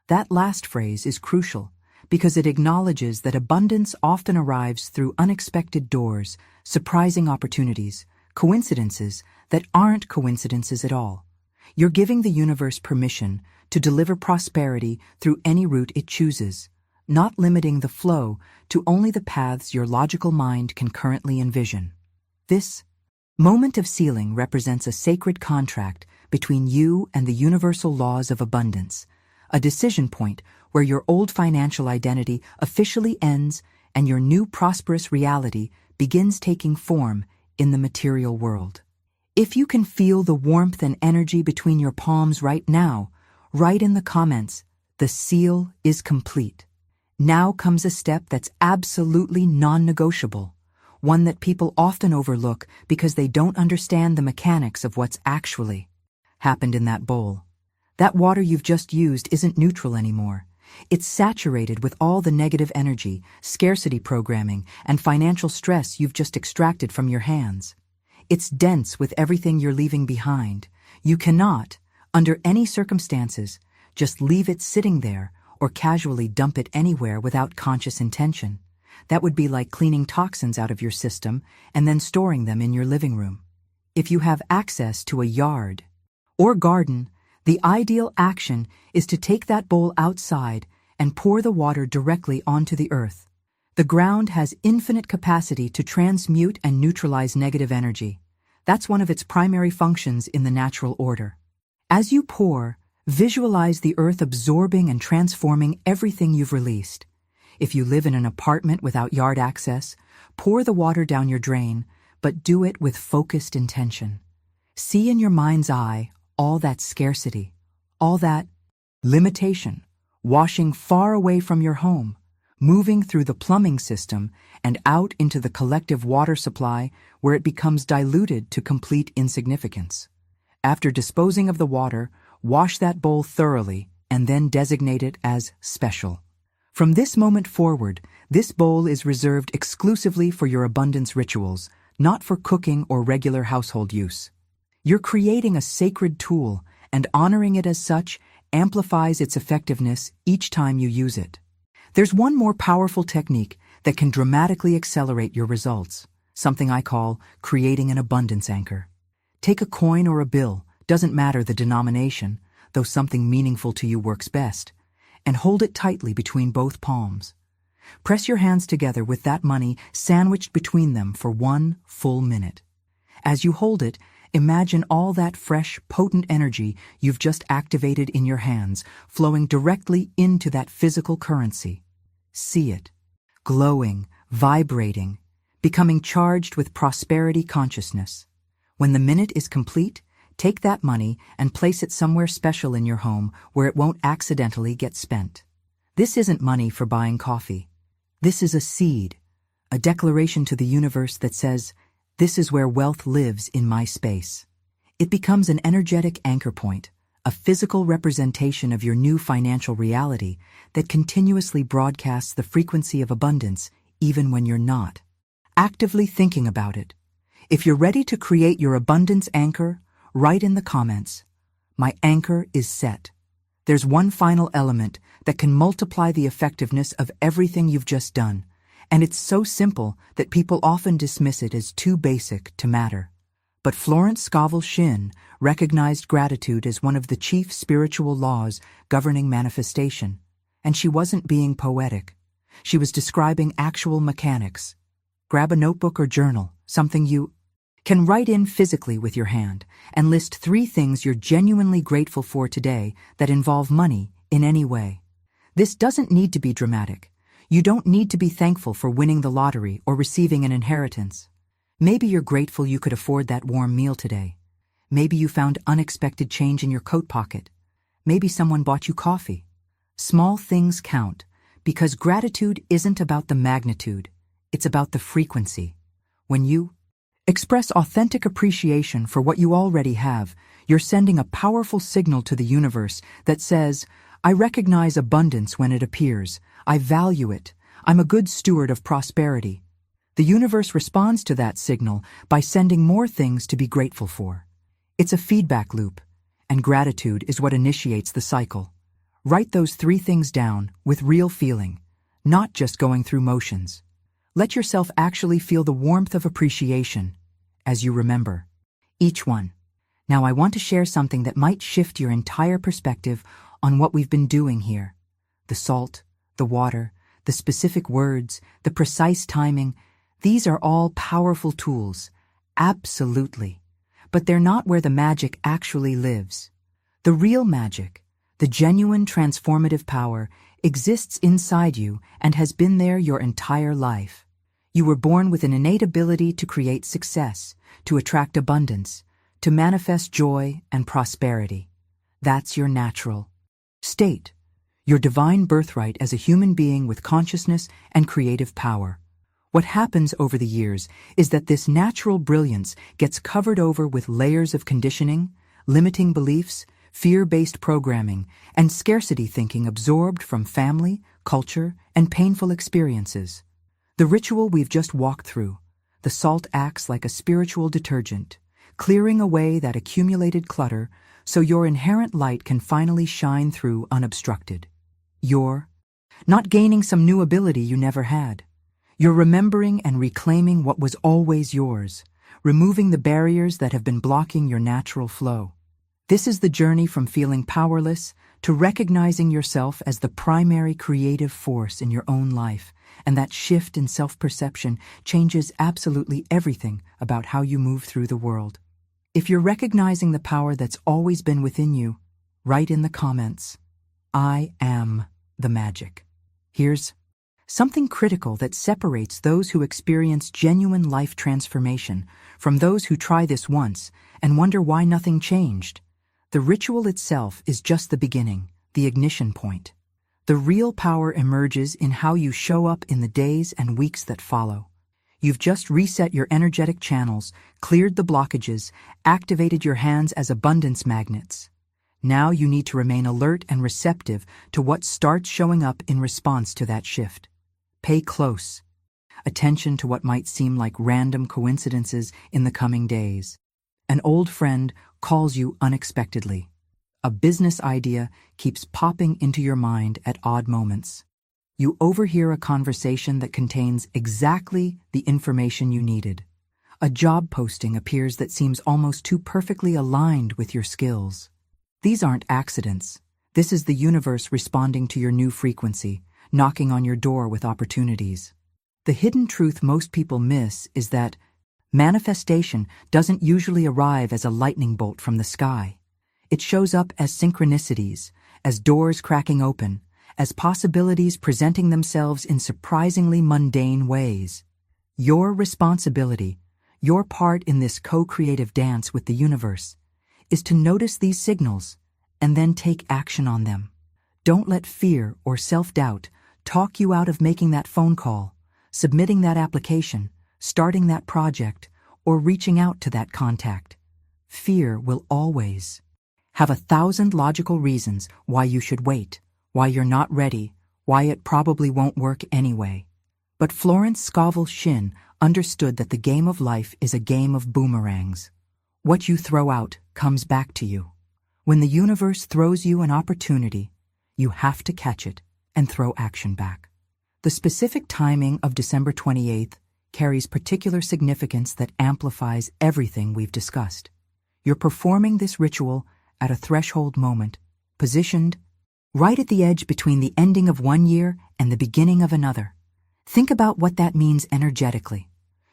That last phrase is crucial because it acknowledges that abundance often arrives through unexpected doors, surprising opportunities, coincidences that aren't coincidences at all. You're giving the universe permission to deliver prosperity through any route it chooses, not limiting the flow to only the paths your logical mind can currently envision. This moment of sealing represents a sacred contract between you and the universal laws of abundance, a decision point where your old financial identity officially ends and your new prosperous reality begins taking form in the material world. If you can feel the warmth and energy between your palms right now, write in the comments, "The seal is complete." Now comes a step that's absolutely non-negotiable, one that people often overlook because they don't understand the mechanics of what's actually happened in that bowl. That water you've just used isn't neutral anymore. It's saturated with all the negative energy, scarcity programming, and financial stress you've just extracted from your hands. It's dense with everything you're leaving behind. You cannot, under any circumstances, just leave it sitting there or casually dump it anywhere without conscious intention. That would be like cleaning toxins out of your system and then storing them in your living room. If you have access to a yard or garden, the ideal action is to take that bowl outside and pour the water directly onto the earth. The ground has infinite capacity to transmute and neutralize negative energy. That's one of its primary functions in the natural order. As you pour, visualize the earth absorbing and transforming everything you've released. If you live in an apartment without yard access, pour the water down your drain, but do it with focused intention. See in your mind's eye all that scarcity, all that limitation, washing far away from your home, moving through the plumbing system and out into the collective water supply where it becomes diluted to complete insignificance. After disposing of the water, wash that bowl thoroughly and then designate it as special. From this moment forward, this bowl is reserved exclusively for your abundance rituals, not for cooking or regular household use. You're creating a sacred tool, and honoring it as such amplifies its effectiveness each time you use it. There's one more powerful technique that can dramatically accelerate your results, something I call creating an abundance anchor. Take a coin or a bill, doesn't matter the denomination, though something meaningful to you works best, and hold it tightly between both palms. Press your hands together with that money sandwiched between them for 1 full minute. As you hold it, imagine all that fresh, potent energy you've just activated in your hands flowing directly into that physical currency. See it, glowing, vibrating, becoming charged with prosperity consciousness. When the minute is complete, take that money and place it somewhere special in your home where it won't accidentally get spent. This isn't money for buying coffee. This is a seed, a declaration to the universe that says, "This is where wealth lives in my space." It becomes an energetic anchor point, a physical representation of your new financial reality that continuously broadcasts the frequency of abundance even when you're not actively thinking about it. If you're ready to create your abundance anchor, write in the comments, "My anchor is set." There's one final element that can multiply the effectiveness of everything you've just done, and it's so simple that people often dismiss it as too basic to matter. But Florence Scovel Shinn recognized gratitude as one of the chief spiritual laws governing manifestation, and she wasn't being poetic. She was describing actual mechanics. Grab a notebook or journal, something you can write in physically with your hand, and list 3 things you're genuinely grateful for today that involve money in any way. This doesn't need to be dramatic. You don't need to be thankful for winning the lottery or receiving an inheritance. Maybe you're grateful you could afford that warm meal today. Maybe you found unexpected change in your coat pocket. Maybe someone bought you coffee. Small things count, because gratitude isn't about the magnitude, it's about the frequency. When you express authentic appreciation for what you already have, you're sending a powerful signal to the universe that says, "I recognize abundance when it appears. I value it. I'm a good steward of prosperity." The universe responds to that signal by sending more things to be grateful for. It's a feedback loop, and gratitude is what initiates the cycle. Write those 3 things down with real feeling, not just going through motions. Let yourself actually feel the warmth of appreciation as you remember each one. Now I want to share something that might shift your entire perspective on what we've been doing here. The salt, the water, the specific words, the precise timing, these are all powerful tools, absolutely. But they're not where the magic actually lives. The real magic, the genuine transformative power, exists inside you and has been there your entire life. You were born with an innate ability to create success, to attract abundance, to manifest joy and prosperity. That's your natural state, your divine birthright as a human being with consciousness and creative power. What happens over the years is that this natural brilliance gets covered over with layers of conditioning, limiting beliefs, fear-based programming, and scarcity thinking absorbed from family, culture, and painful experiences. The ritual we've just walked through, the salt acts like a spiritual detergent, clearing away that accumulated clutter so your inherent light can finally shine through unobstructed. You're not gaining some new ability you never had. You're remembering and reclaiming what was always yours, removing the barriers that have been blocking your natural flow. This is the journey from feeling powerless to recognizing yourself as the primary creative force in your own life, and that shift in self-perception changes absolutely everything about how you move through the world. If you're recognizing the power that's always been within you, write in the comments, "I am the magic." Here's something critical that separates those who experience genuine life transformation from those who try this once and wonder why nothing changed. The ritual itself is just the beginning, the ignition point. The real power emerges in how you show up in the days and weeks that follow. You've just reset your energetic channels, cleared the blockages, activated your hands as abundance magnets. Now you need to remain alert and receptive to what starts showing up in response to that shift. Pay close attention to what might seem like random coincidences in the coming days. An old friend calls you unexpectedly. A business idea keeps popping into your mind at odd moments. You overhear a conversation that contains exactly the information you needed. A job posting appears that seems almost too perfectly aligned with your skills. These aren't accidents. This is the universe responding to your new frequency, knocking on your door with opportunities. The hidden truth most people miss is that manifestation doesn't usually arrive as a lightning bolt from the sky. It shows up as synchronicities, as doors cracking open, as possibilities presenting themselves in surprisingly mundane ways. Your responsibility, your part in this co-creative dance with the universe, is to notice these signals and then take action on them. Don't let fear or self-doubt talk you out of making that phone call, submitting that application, starting that project, or reaching out to that contact. Fear will always have 1,000 logical reasons why you should wait, why you're not ready, why it probably won't work anyway. But Florence Scovel Shinn understood that the game of life is a game of boomerangs. What you throw out comes back to you. When the universe throws you an opportunity, you have to catch it and throw action back. The specific timing of December 28th carries particular significance that amplifies everything we've discussed. You're performing this ritual at a threshold moment, positioned right at the edge between the ending of one year and the beginning of another. Think about what that means energetically.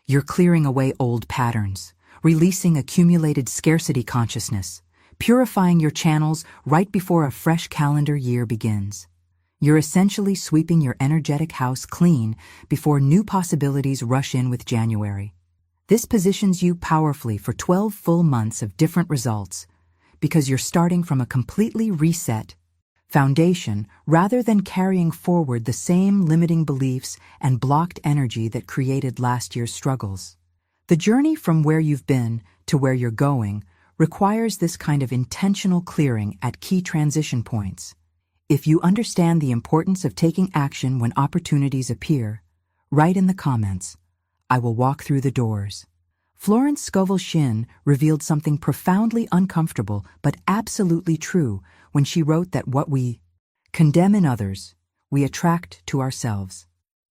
You're clearing away old patterns, releasing accumulated scarcity consciousness, purifying your channels right before a fresh calendar year begins. You're essentially sweeping your energetic house clean before new possibilities rush in with January. This positions you powerfully for 12 full months of different results, because you're starting from a completely reset foundation rather than carrying forward the same limiting beliefs and blocked energy that created last year's struggles. The journey from where you've been to where you're going requires this kind of intentional clearing at key transition points. If you understand the importance of taking action when opportunities appear, write in the comments, "I will walk through the doors." Florence Scovel Shinn revealed something profoundly uncomfortable but absolutely true when she wrote that what we condemn in others, we attract to ourselves.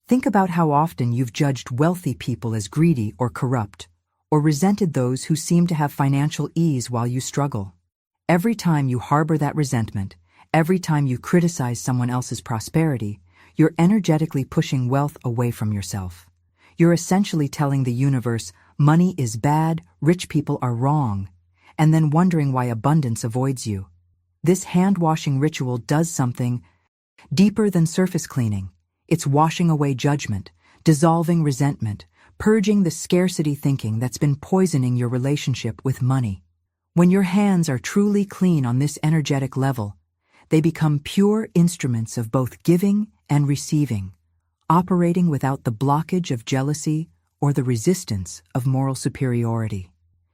Think about how often you've judged wealthy people as greedy or corrupt, or resented those who seem to have financial ease while you struggle. Every time you harbor that resentment, every time you criticize someone else's prosperity, you're energetically pushing wealth away from yourself. You're essentially telling the universe, money is bad, rich people are wrong, and then wondering why abundance avoids you. This hand-washing ritual does something deeper than surface cleaning. It's washing away judgment, dissolving resentment, purging the scarcity thinking that's been poisoning your relationship with money. When your hands are truly clean on this energetic level, they become pure instruments of both giving and receiving, operating without the blockage of jealousy or the resistance of moral superiority.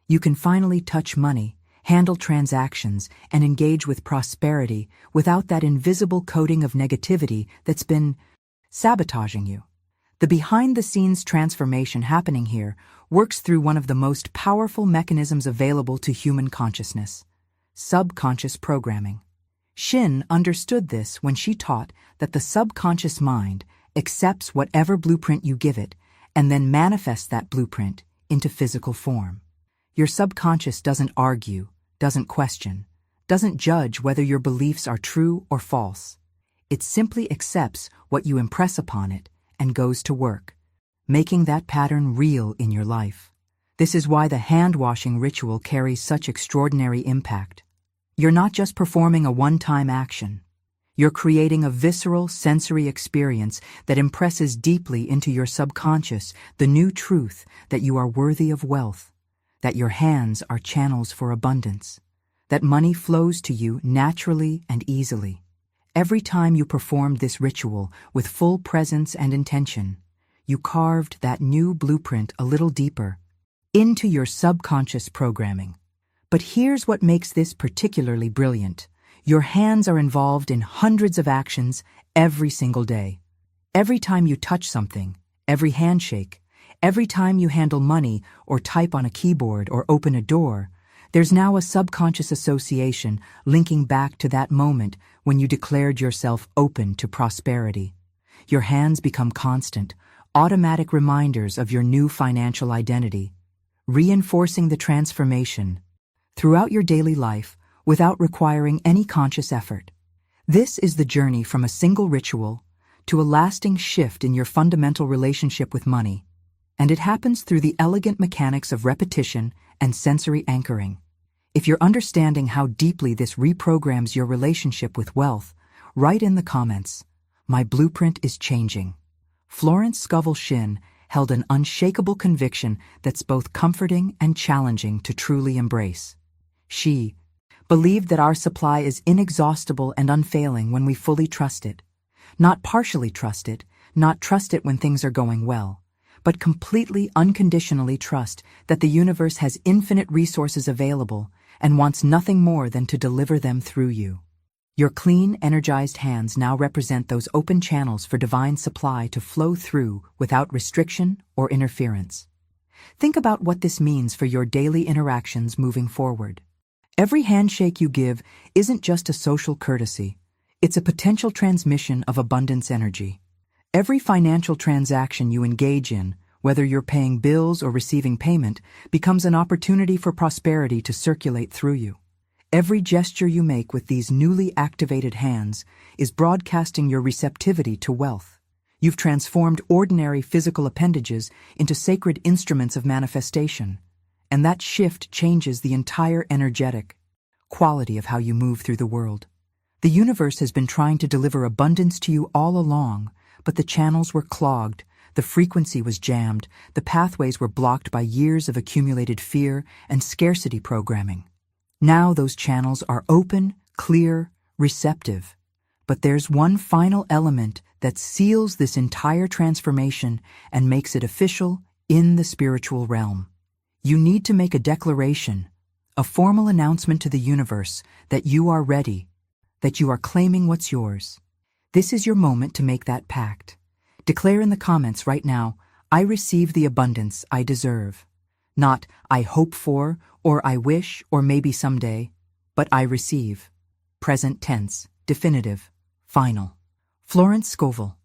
You can finally touch money, handle transactions, and engage with prosperity without that invisible coating of negativity that's been sabotaging you. The behind-the-scenes transformation happening here works through one of the most powerful mechanisms available to human consciousness: subconscious programming. Shinn understood this when she taught that the subconscious mind accepts whatever blueprint you give it and then manifests that blueprint into physical form. Your subconscious doesn't argue, doesn't question, doesn't judge whether your beliefs are true or false. It simply accepts what you impress upon it and goes to work, making that pattern real in your life. This is why the hand-washing ritual carries such extraordinary impact. You're not just performing a one-time action. You're creating a visceral sensory experience that impresses deeply into your subconscious the new truth that you are worthy of wealth, that your hands are channels for abundance, that money flows to you naturally and easily. Every time you performed this ritual with full presence and intention, you carved that new blueprint a little deeper into your subconscious programming. But here's what makes this particularly brilliant. Your hands are involved in hundreds of actions every single day. Every time you touch something, every handshake, every time you handle money or type on a keyboard or open a door, there's now a subconscious association linking back to that moment when you declared yourself open to prosperity. Your hands become constant, automatic reminders of your new financial identity, reinforcing the transformation throughout your daily life without requiring any conscious effort. This is the journey from a single ritual to a lasting shift in your fundamental relationship with money, and it happens through the elegant mechanics of repetition and sensory anchoring. If you're understanding how deeply this reprograms your relationship with wealth, write in the comments, "My blueprint is changing." Florence Scovel Shinn held an unshakable conviction that's both comforting and challenging to truly embrace. She believed that our supply is inexhaustible and unfailing when we fully trust it. Not partially trust it, not trust it when things are going well, but completely, unconditionally trust that the universe has infinite resources available and wants nothing more than to deliver them through you. Your clean, energized hands now represent those open channels for divine supply to flow through without restriction or interference. Think about what this means for your daily interactions moving forward. Every handshake you give isn't just a social courtesy. It's a potential transmission of abundance energy. Every financial transaction you engage in, whether you're paying bills or receiving payment, becomes an opportunity for prosperity to circulate through you. Every gesture you make with these newly activated hands is broadcasting your receptivity to wealth. You've transformed ordinary physical appendages into sacred instruments of manifestation, and that shift changes the entire energetic quality of how you move through the world. The universe has been trying to deliver abundance to you all along, but the channels were clogged, the frequency was jammed, the pathways were blocked by years of accumulated fear and scarcity programming. Now those channels are open, clear, receptive. But there's one final element that seals this entire transformation and makes it official in the spiritual realm. You need to make a declaration, a formal announcement to the universe that you are ready, that you are claiming what's yours. This is your moment to make that pact. Declare in the comments right now, "I receive the abundance I deserve." Not "I hope for," or "I wish," or "maybe someday," but "I receive." Present tense, definitive, final. Florence Scovel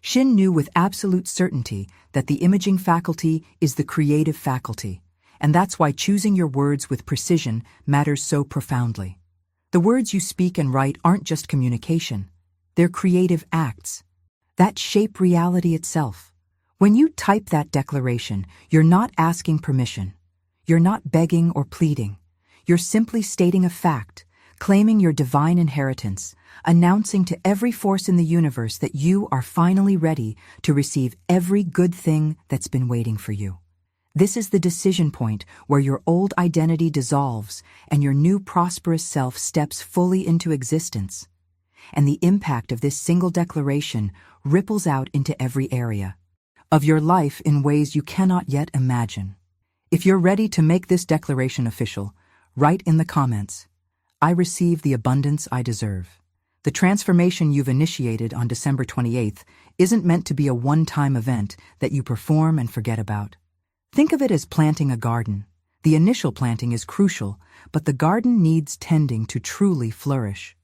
Shinn knew with absolute certainty that the imaging faculty is the creative faculty, and that's why choosing your words with precision matters so profoundly. The words you speak and write aren't just communication. They're creative acts that shape reality itself. When you type that declaration, you're not asking permission. You're not begging or pleading. You're simply stating a fact, claiming your divine inheritance, announcing to every force in the universe that you are finally ready to receive every good thing that's been waiting for you. This is the decision point where your old identity dissolves and your new prosperous self steps fully into existence. And the impact of this single declaration ripples out into every area of your life in ways you cannot yet imagine. If you're ready to make this declaration official, write in the comments, "I receive the abundance I deserve." The transformation you've initiated on December 28th isn't meant to be a one-time event that you perform and forget about. Think of it as planting a garden. The initial planting is crucial, but the garden needs tending to truly flourish.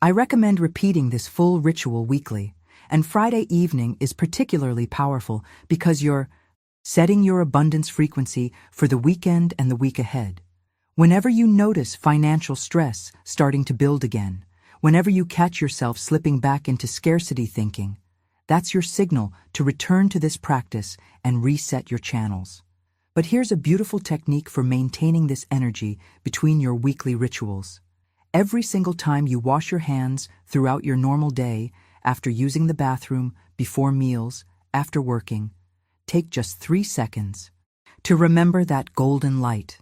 I recommend repeating this full ritual weekly, and Friday evening is particularly powerful because you're setting your abundance frequency for the weekend and the week ahead. Whenever you notice financial stress starting to build again, whenever you catch yourself slipping back into scarcity thinking, that's your signal to return to this practice and reset your channels. But here's a beautiful technique for maintaining this energy between your weekly rituals. Every single time you wash your hands throughout your normal day, after using the bathroom, before meals, after working, take just 3 seconds to remember that golden light.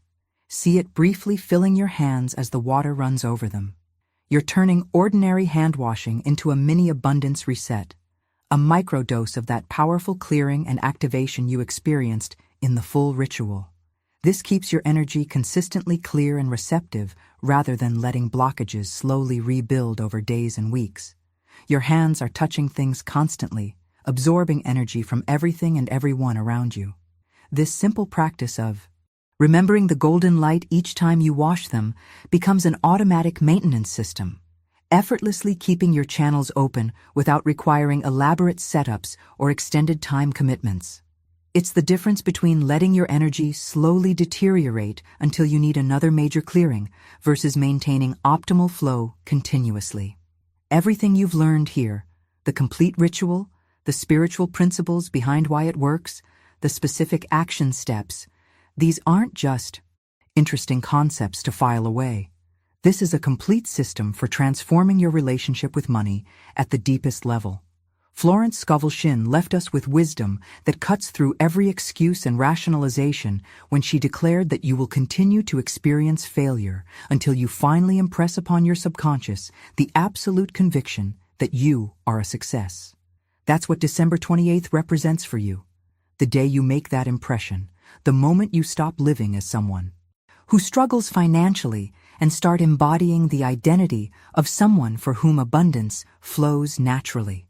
See it briefly filling your hands as the water runs over them. You're turning ordinary hand washing into a mini abundance reset, a microdose of that powerful clearing and activation you experienced in the full ritual. This keeps your energy consistently clear and receptive rather than letting blockages slowly rebuild over days and weeks. Your hands are touching things constantly, absorbing energy from everything and everyone around you. This simple practice of remembering the golden light each time you wash them becomes an automatic maintenance system, effortlessly keeping your channels open without requiring elaborate setups or extended time commitments. It's the difference between letting your energy slowly deteriorate until you need another major clearing versus maintaining optimal flow continuously. Everything you've learned here, the complete ritual, the spiritual principles behind why it works, the specific action steps, these aren't just interesting concepts to file away. This is a complete system for transforming your relationship with money at the deepest level. Florence Scovel Shinn left us with wisdom that cuts through every excuse and rationalization when she declared that you will continue to experience failure until you finally impress upon your subconscious the absolute conviction that you are a success. That's what December 28th represents for you. The day you make that impression, the moment you stop living as someone who struggles financially and start embodying the identity of someone for whom abundance flows naturally.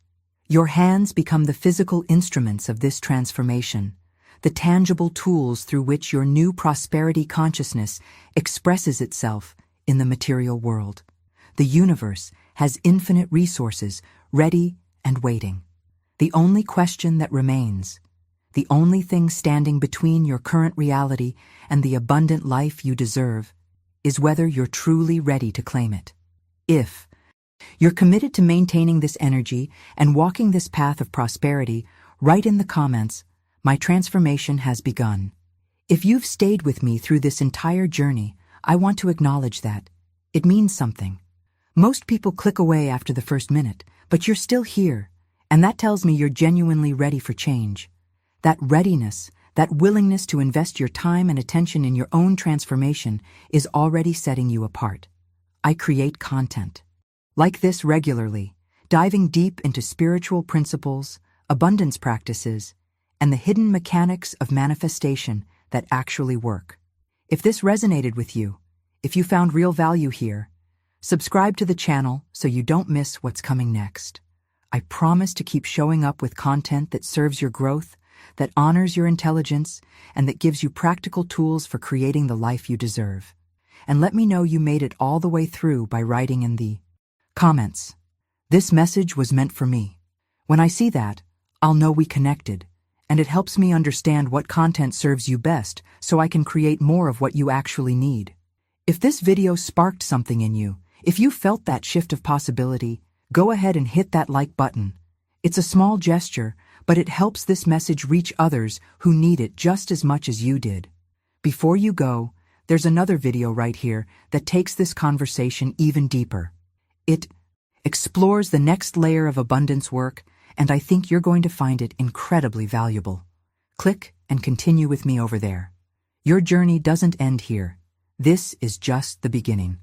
Your hands become the physical instruments of this transformation, the tangible tools through which your new prosperity consciousness expresses itself in the material world. The universe has infinite resources ready and waiting. The only question that remains, the only thing standing between your current reality and the abundant life you deserve, is whether you're truly ready to claim it. If you're committed to maintaining this energy and walking this path of prosperity, write in the comments, "My transformation has begun." If you've stayed with me through this entire journey, I want to acknowledge that. It means something. Most people click away after the first minute, but you're still here, and that tells me you're genuinely ready for change. That readiness, that willingness to invest your time and attention in your own transformation is already setting you apart. I create content like this regularly, diving deep into spiritual principles, abundance practices, and the hidden mechanics of manifestation that actually work. If this resonated with you, if you found real value here, subscribe to the channel so you don't miss what's coming next. I promise to keep showing up with content that serves your growth, that honors your intelligence, and that gives you practical tools for creating the life you deserve. And let me know you made it all the way through by writing in the comments, "This message was meant for me." When I see that, I'll know we connected, and it helps me understand what content serves you best so I can create more of what you actually need. If this video sparked something in you, if you felt that shift of possibility, go ahead and hit that like button. It's a small gesture, but it helps this message reach others who need it just as much as you did. Before you go, there's another video right here that takes this conversation even deeper. It explores the next layer of abundance work, and I think you're going to find it incredibly valuable. Click and continue with me over there. Your journey doesn't end here. This is just the beginning.